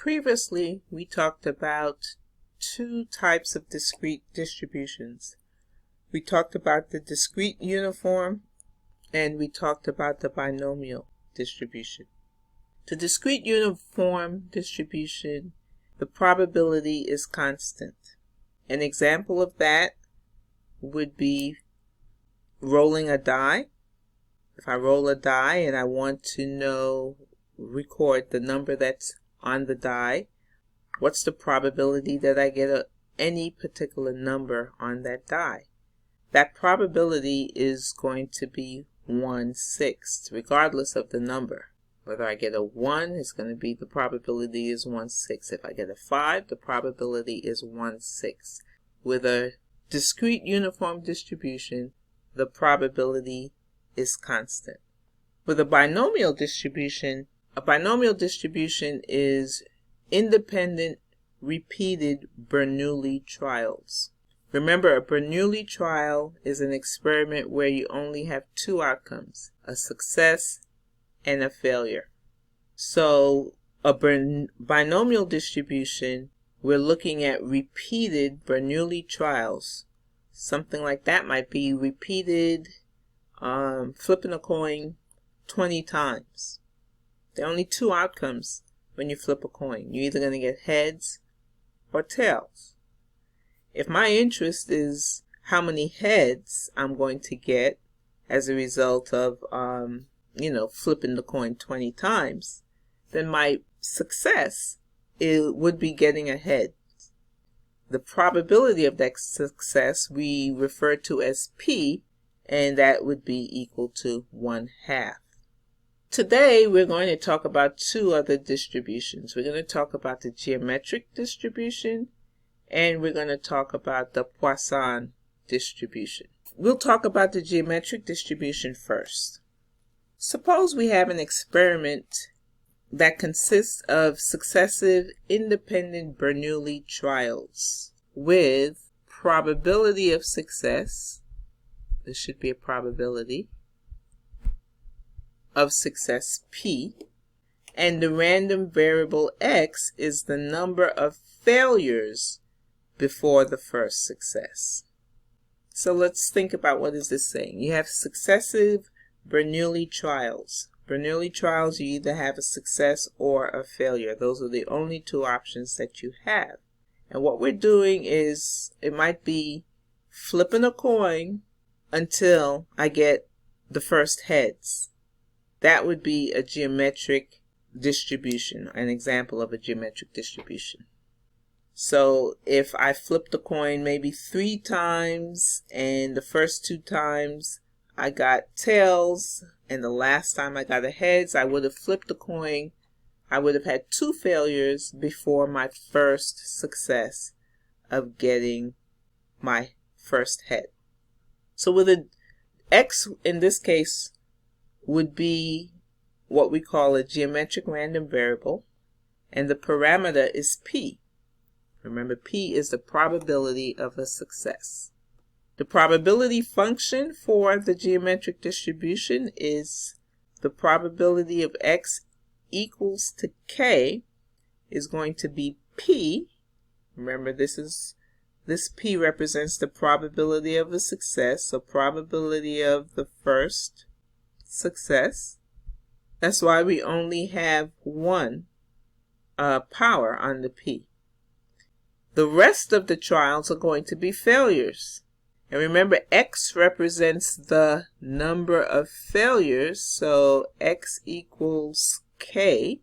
Previously, we talked about two types of discrete distributions. We talked about the discrete uniform and we talked about the binomial distribution. The discrete uniform distribution, the probability is constant. An example of that would be rolling a die. If I roll a die and I want to record the number that's on the die, what's the probability that I get any particular number on that die? That probability is going to be 1/6 regardless of the number. Whether I get a 1, it's going to be, the probability is 1/6. If I get a 5, the probability is 1/6. With a discrete uniform distribution, the probability is constant. With a binomial distribution is independent repeated Bernoulli trials. Remember, a Bernoulli trial is an experiment where you only have two outcomes, a success and a failure. So a binomial distribution, we're looking at repeated Bernoulli trials. Something like that might be repeated flipping a coin 20 times. There are only two outcomes when you flip a coin. You're either going to get heads or tails. If my interest is how many heads I'm going to get as a result of flipping the coin 20 times, then my success would be getting a head. The probability of that success we refer to as P, and that would be equal to 1/2. Today we're going to talk about two other distributions. We're going to talk about the geometric distribution and we're going to talk about the Poisson distribution. We'll talk about the geometric distribution first. Suppose we have an experiment that consists of successive independent Bernoulli trials with probability of success. This should be a probability of success P, and the random variable X is the number of failures before the first success. So let's think about, what is this saying? You have successive Bernoulli trials. Bernoulli trials, you either have a success or a failure. Those are the only two options that you have. And what we're doing is, it might be flipping a coin until I get the first heads. That would be a geometric distribution, an example of a geometric distribution. So if I flip the coin maybe 3 times and the first 2 times I got tails and the last time I got a heads, I would have flipped the coin. I would have had 2 failures before my first success of getting my first head. So with an X in this case would be what we call a geometric random variable, and the parameter is P. Remember, P is the probability of a success. The probability function for the geometric distribution is the probability of X equals to K is going to be P. Remember, this P represents the probability of a success, so probability of the first success. That's why we only have one power on the P. The rest of the trials are going to be failures. And remember, X represents the number of failures, so X equals K.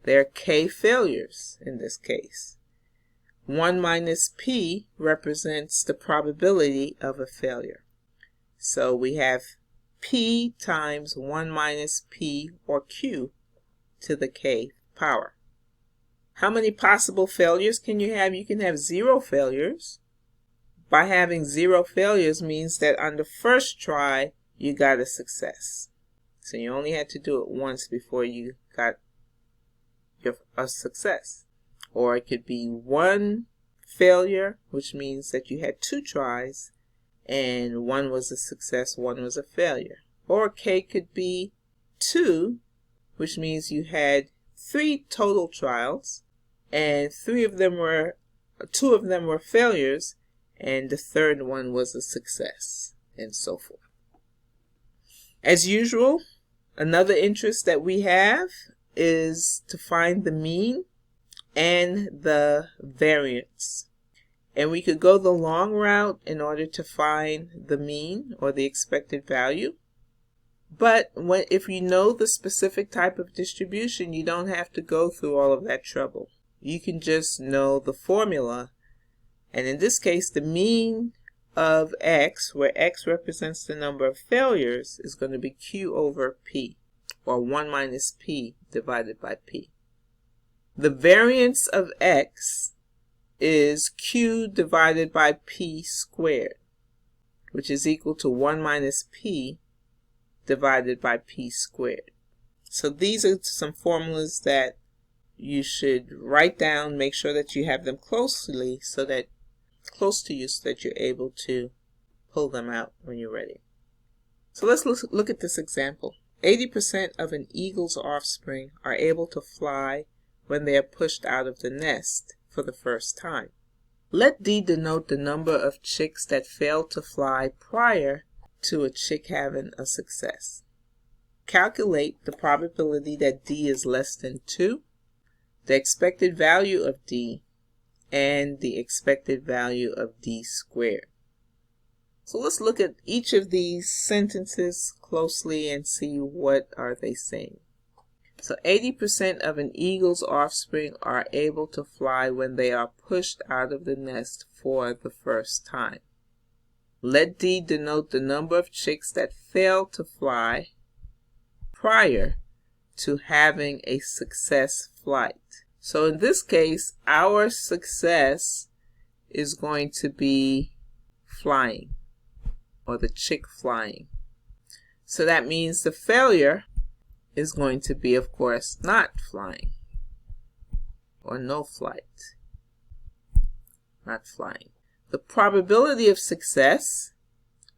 There are K failures in this case. 1 minus P represents the probability of a failure. So we have P times 1 minus P, or Q, to the K power. How many possible failures can you have? You can have 0 failures. By having 0 failures means that on the first try, you got a success. So you only had to do it once before you got a success. Or it could be 1 failure, which means that you had 2 tries, and 1 was a success, 1 was a failure. Or K could be 2, which means you had 3 total trials, and 2 of them were failures, and the third one was a success, and so forth. As usual, another interest that we have is to find the mean and the variance. And we could go the long route in order to find the mean or the expected value. But if you know the specific type of distribution, you don't have to go through all of that trouble. You can just know the formula. And in this case, the mean of x, where x represents the number of failures, is going to be q over p, or 1 minus p divided by p. The variance of x is q divided by p squared, which is equal to 1 minus p divided by p squared. So these are some formulas that you should write down. Make sure that you have them close to you so that you're able to pull them out when you're ready. So let's look at this example. 80% of an eagle's offspring are able to fly when they are pushed out of the nest for the first time. Let D denote the number of chicks that failed to fly prior to a chick having a success. Calculate the probability that D is less than 2, the expected value of D, and the expected value of D squared. So let's look at each of these sentences closely and see what are they saying. So 80% of an eagle's offspring are able to fly when they are pushed out of the nest for the first time. Let D denote the number of chicks that fail to fly prior to having a success flight. So in this case, our success is going to be flying, or the chick flying. So that means the failure is going to be, of course, not flying, or no flight, not flying. The probability of success,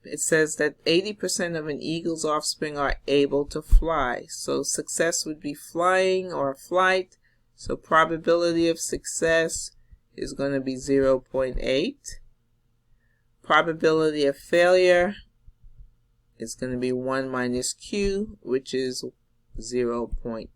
it says that 80% of an eagle's offspring are able to fly. So success would be flying or flight. So probability of success is going to be 0.8. Probability of failure is going to be 1 minus q, which is 0.2.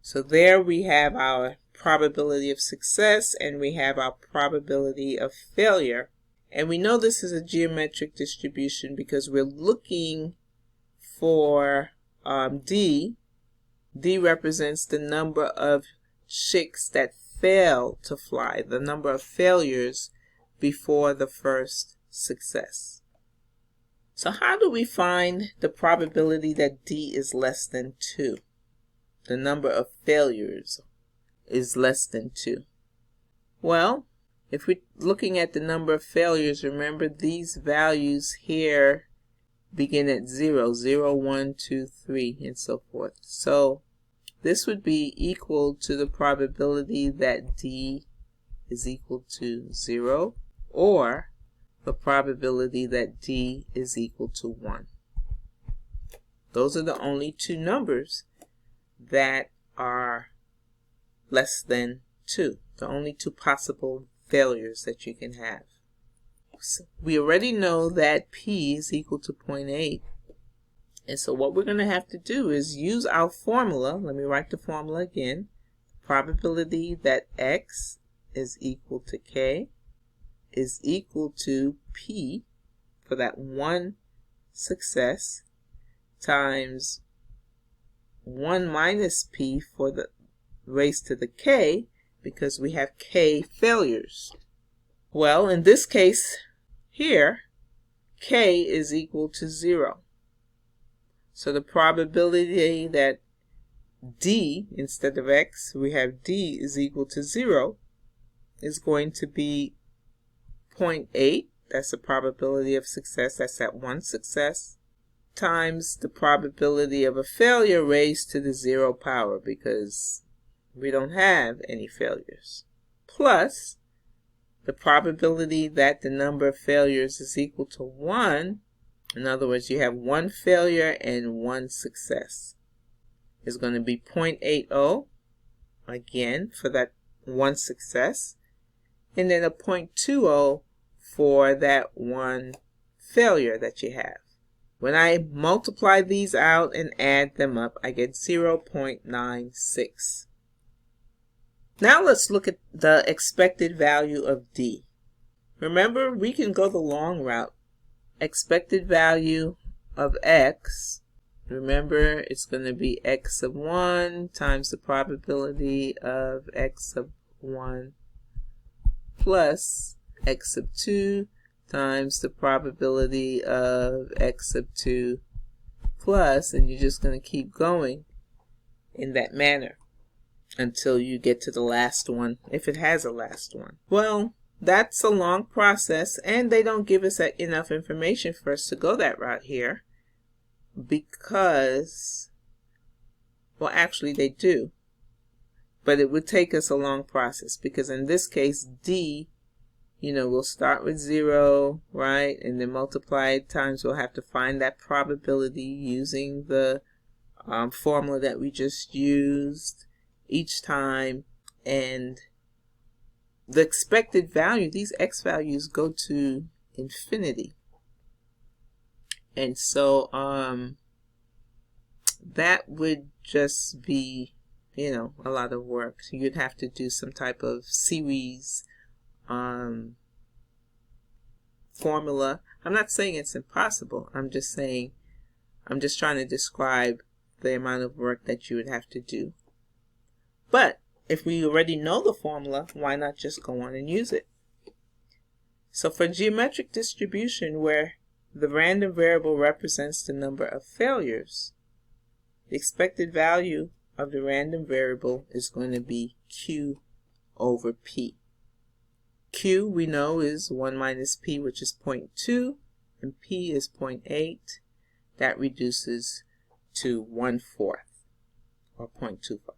So there we have our probability of success and we have our probability of failure. And we know this is a geometric distribution because we're looking for D. D represents the number of chicks that fail to fly, the number of failures before the first success. So how do we find the probability that D is less than 2? The number of failures is less than 2. Well, if we're looking at the number of failures, remember these values here begin at 0, 0, 1, 2, 3, and so forth. So this would be equal to the probability that D is equal to 0, or the probability that D is equal to 1. Those are the only two numbers that are less than 2, the only two possible failures that you can have. So we already know that P is equal to 0.8. And so what we're going to have to do is use our formula. Let me write the formula again. Probability that X is equal to K is equal to P for that one success times 1 minus P for the raised to the K, because we have K failures. Well, in this case here, K is equal to 0. So the probability that D, instead of X, we have D is equal to 0 is going to be 0.8. That's the probability of success. That's that one success. Times the probability of a failure raised to the 0 power, because we don't have any failures. Plus the probability that the number of failures is equal to 1. In other words, you have one failure and one success. is going to be 0.80, again, for that one success, and then a 0.20 for that one failure that you have. When I multiply these out and add them up, I get 0.96. Now let's look at the expected value of D. Remember, we can go the long route. Expected value of X, remember, it's going to be X of 1 times the probability of X of 1 plus X of 2 times the probability of X of 2 plus, and you're just going to keep going in that manner until you get to the last one, if it has a last one. Well, that's a long process, and they don't give us enough information for us to go that route here because, well, actually they do, but it would take us a long process because in this case D, we'll start with 0, right, and then multiply it times, we'll have to find that probability using the formula that we just used each time, and the expected value, these X values go to infinity. And so that would just be, a lot of work. You'd have to do some type of series formula. I'm not saying it's impossible. I'm just trying to describe the amount of work that you would have to do. But if we already know the formula, why not just go on and use it? So for geometric distribution, where the random variable represents the number of failures, the expected value of the random variable is going to be Q over P. Q, we know, is 1 minus P, which is 0.2, and P is 0.8. That reduces to 1/4, or 0.25.